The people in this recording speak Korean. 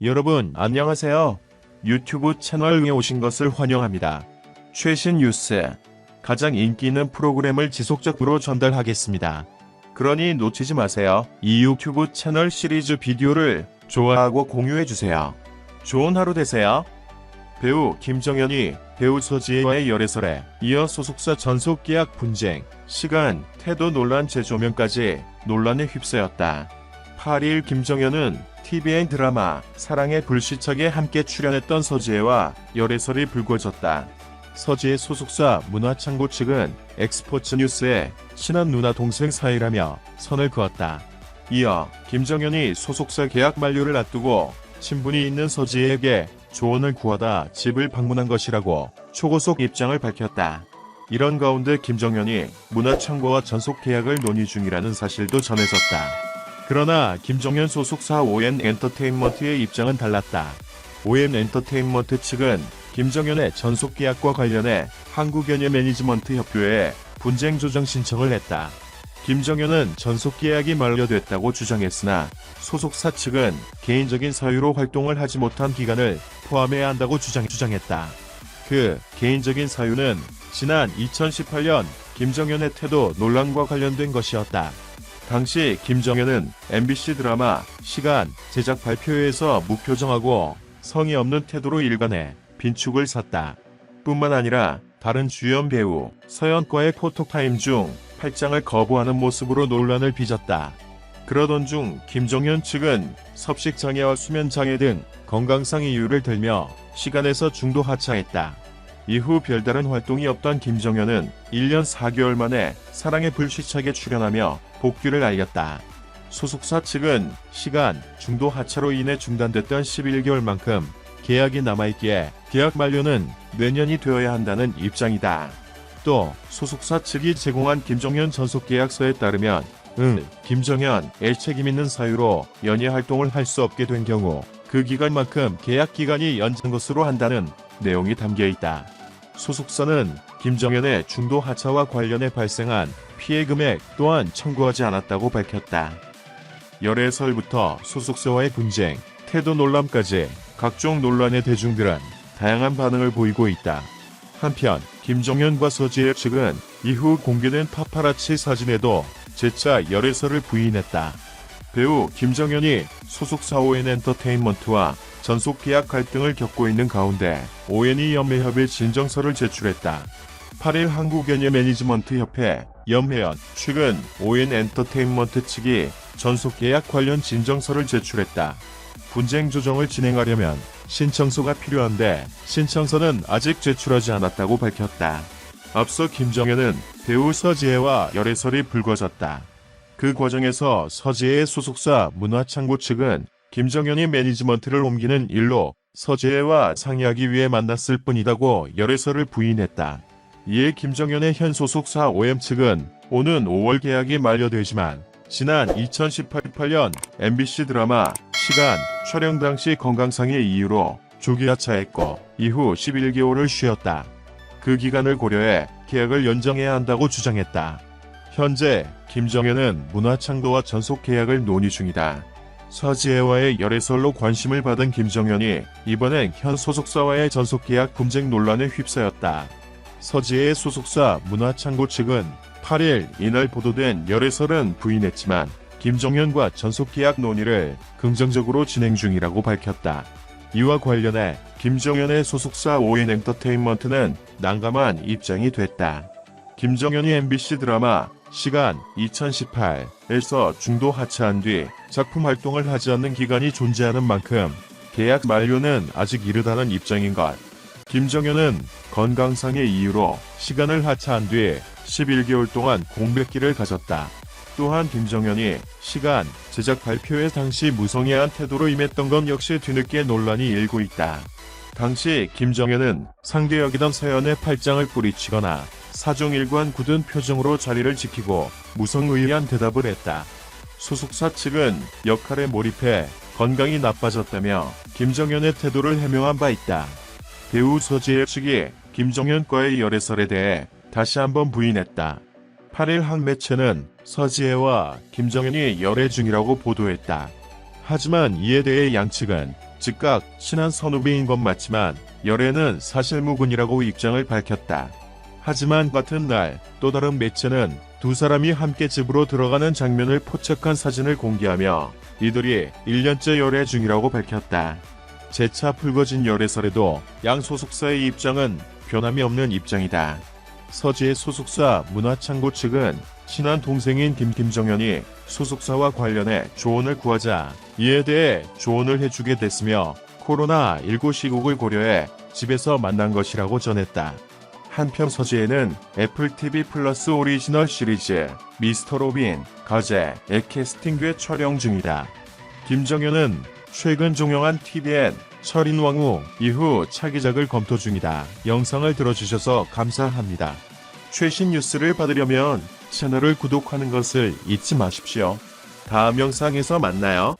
여러분 안녕하세요. 유튜브 채널에 오신 것을 환영합니다. 최신 뉴스, 가장 인기 있는 프로그램을 지속적으로 전달하겠습니다. 그러니 놓치지 마세요. 이 유튜브 채널 시리즈 비디오를 좋아하고 공유해주세요. 좋은 하루 되세요. 배우 김정현이 배우 서지혜와의 열애설에 이어 소속사 전속계약 분쟁, 시간, 태도 논란 재조명까지 논란에 휩싸였다. 8일 김정현은 TVN 드라마 사랑의 불시착에 함께 출연했던 서지혜와 열애설이 불거졌다. 서지혜 소속사 문화창고 측은 엑스포츠 뉴스에 친한 누나 동생 사이라며 선을 그었다. 이어 김정현이 소속사 계약 만료를 앞두고 친분이 있는 서지혜에게 조언을 구하다 집을 방문한 것이라고 초고속 입장을 밝혔다. 이런 가운데 김정현이 문화창고와 전속 계약을 논의 중이라는 사실도 전해졌다. 그러나 김정현 소속사 ON엔터테인먼트의 입장은 달랐다. ON엔터테인먼트 측은 김정현의 전속 계약과 관련해 한국연예 매니지먼트 협회에 분쟁 조정 신청을 했다. 김정현은 전속 계약이 만료됐다고 주장했으나 소속사 측은 개인적인 사유로 활동을 하지 못한 기간을 포함해야 한다고 주장했다. 그 개인적인 사유는 지난 2018년 김정현의 태도 논란과 관련된 것이었다. 당시 김정현은 MBC 드라마 시간 제작 발표회에서 무표정하고 성의 없는 태도로 일관해 빈축을 샀다. 뿐만 아니라 다른 주연 배우 서연과의 포토타임 중 팔짱을 거부하는 모습으로 논란을 빚었다. 그러던 중 김정현 측은 섭식장애와 수면장애 등 건강상 이유를 들며 시간에서 중도 하차했다. 이후 별다른 활동이 없던 김정현은 1년 4개월 만에 사랑의 불시착에 출연하며 복귀를 알렸다. 소속사 측은 시간, 중도 하차로 인해 중단됐던 11개월만큼 계약이 남아있기에 계약 만료는 내년이 되어야 한다는 입장이다. 또 소속사 측이 제공한 김정현 전속 계약서에 따르면 김정현의 책임있는 사유로 연예 활동을 할 수 없게 된 경우 그 기간만큼 계약 기간이 연장 것으로 한다는 내용이 담겨있다. 소속사는 김정현의 중도 하차와 관련해 발생한 피해 금액 또한 청구하지 않았다고 밝혔다. 열애설부터 소속사와의 분쟁, 태도 논란까지 각종 논란의 대중들은 다양한 반응을 보이고 있다. 한편 김정현과 서지혜 측은 이후 공개된 파파라치 사진에도 재차 열애설을 부인했다. 배우 김정현이 소속사 ON엔터테인먼트와 전속 계약 갈등을 겪고 있는 가운데 ON이 연매협의 진정서를 제출했다. 8일 한국연예 매니지먼트 협회 연매연 측은 ON엔터테인먼트 측이 전속 계약 관련 진정서를 제출했다. 분쟁 조정을 진행하려면 신청서가 필요한데 신청서는 아직 제출하지 않았다고 밝혔다. 앞서 김정현은 배우 서지혜와 열애설이 불거졌다. 그 과정에서 서지혜의 소속사 문화창고 측은 김정현이 매니지먼트를 옮기는 일로 서지혜와 상의하기 위해 만났을 뿐이라고 열애설을 부인했다. 이에 김정현의 현 소속사 OM 측은 오는 5월 계약이 만료되지만 지난 2018년 MBC 드라마 시간 촬영 당시 건강상의 이유로 조기 하차했고 이후 11개월을 쉬었다. 그 기간을 고려해 계약을 연장해야 한다고 주장했다. 현재 김정현은 문화창고와 전속 계약을 논의 중이다. 서지혜와의 열애설로 관심을 받은 김정현이 이번엔 현 소속사와의 전속 계약 분쟁 논란에 휩싸였다. 서지혜의 소속사 문화창고 측은 8일 이날 보도된 열애설은 부인했지만 김정현과 전속 계약 논의를 긍정적으로 진행 중이라고 밝혔다. 이와 관련해 김정현의 소속사 ON엔터테인먼트는 난감한 입장이 됐다. 김정현이 MBC 드라마 시간 2018에서 중도 하차한 뒤 작품 활동을 하지 않는 기간이 존재하는 만큼 계약 만료는 아직 이르다는 입장인 것. 김정현은 건강상의 이유로 시간을 하차한 뒤 11개월 동안 공백기를 가졌다. 또한 김정현이 시간 제작 발표회 당시 무성의한 태도로 임했던 건 역시 뒤늦게 논란이 일고 있다. 당시 김정현은 상대 역이던 서연의 팔짱을 뿌리치거나 사중일관 굳은 표정으로 자리를 지키고 무성의한 대답을 했다. 소속사 측은 역할에 몰입해 건강이 나빠졌다며 김정현의 태도를 해명한 바 있다. 배우 서지혜 측이 김정현과의 열애설에 대해 다시 한번 부인했다. 8일 한 매체는 서지혜와 김정현이 열애 중이라고 보도했다. 하지만 이에 대해 양측은 즉각 친한 선후배인 건 맞지만 열애는 사실무근이라고 입장을 밝혔다. 하지만 같은 날 또 다른 매체는 두 사람이 함께 집으로 들어가는 장면을 포착한 사진을 공개하며 이들이 1년째 열애 중이라고 밝혔다. 재차 불거진 열애설에도 양 소속사의 입장은 변함이 없는 입장이다. 서지의 소속사 문화창고 측은 친한 동생인 김정현이 소속사와 관련해 조언을 구하자 이에 대해 조언을 해주게 됐으며 코로나19 시국을 고려해 집에서 만난 것이라고 전했다. 한편 서지에는 애플 TV 플러스 오리지널 시리즈 미스터 로빈 가제의 캐스팅돼 촬영 중이다. 김정현은 최근 종영한 TVN 철인왕후 이후 차기작을 검토 중이다. 영상을 들어주셔서 감사합니다. 최신 뉴스를 받으려면 채널을 구독하는 것을 잊지 마십시오. 다음 영상에서 만나요.